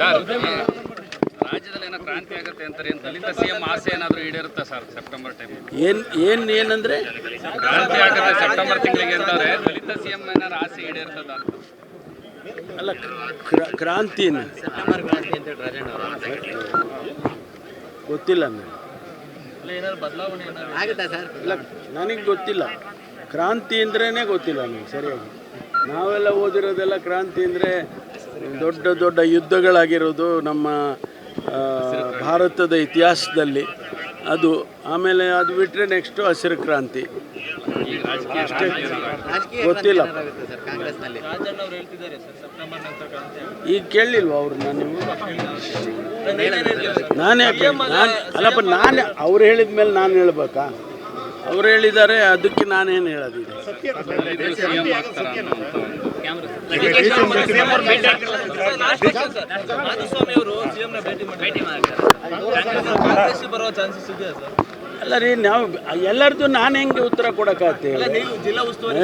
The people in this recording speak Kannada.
ಸರ್ ರಾಜ್ಯದಲ್ಲಿ ಏನೋ ಕ್ರಾಂತಿ ಆಗುತ್ತೆ ಅಂತಾರೆ. ದಲಿತ ಸಿಎಂ ಆಸೆ ಏನಾದರೂ ಈಡೇರುತ್ತಾ ಸರ್ ಸೆಪ್ಟೆಂಬರ್ ಟೈಮ್? ಏನಂದ್ರೆ ಕ್ರಾಂತಿ ಆಗುತ್ತೆ ಸೆಪ್ಟೆಂಬರ್ ತಿಂಗಳಿಗೆ ಅಂತಾರೆ. ದಲಿತ ಸಿಎಂ ಏನಾದ್ರು ಆಸೆ ಈಡೇರ್ತದ ಅಂತ? ಅಲ್ಲ, ಕ್ರಾಂತಿನ ಗೊತ್ತಿಲ್ಲ ನನಗೆ. ಇಲ್ಲ, ನನಗೆ ಗೊತ್ತಿಲ್ಲ. ಕ್ರಾಂತಿ ಅಂದ್ರೇ ಗೊತ್ತಿಲ್ಲ ನನಗೆ ಸರಿಯಾಗಿ. ನಾವೆಲ್ಲ ಓದಿರೋದೆಲ್ಲ ಕ್ರಾಂತಿ ಅಂದರೆ ದೊಡ್ಡ ದೊಡ್ಡ ಯುದ್ಧಗಳಾಗಿರೋದು ನಮ್ಮ ಭಾರತದ ಇತಿಹಾಸದಲ್ಲಿ. ಅದು ಆಮೇಲೆ ಅದು ಬಿಟ್ಟರೆ ನೆಕ್ಸ್ಟು ಹಸಿರು ಕ್ರಾಂತಿ ಅಷ್ಟೇ. ಗೊತ್ತಿಲ್ಲ. ಈಗ ಕೇಳಲಿಲ್ವ ಅವ್ರು? ನಾನು ಯಾಕೆ ಅಲ್ಲಪ್ಪ, ಅವ್ರು ಹೇಳಿದ ಮೇಲೆ ನಾನು ಹೇಳ್ಬೇಕಾ? ಅವ್ರು ಹೇಳಿದ್ದಾರೆ, ಅದಕ್ಕೆ ನಾನೇನು ಹೇಳೋದಿದೆ? ಅಲ್ಲ ರೀ, ನಾವು ಎಲ್ಲರದ್ದು ನಾನು ಹೆಂಗೆ ಉತ್ತರ ಕೊಡೋಕ್ಕಾಗ್ತೇ? ಜಿಲ್ಲಾ ಉಸ್ತುವಾರಿ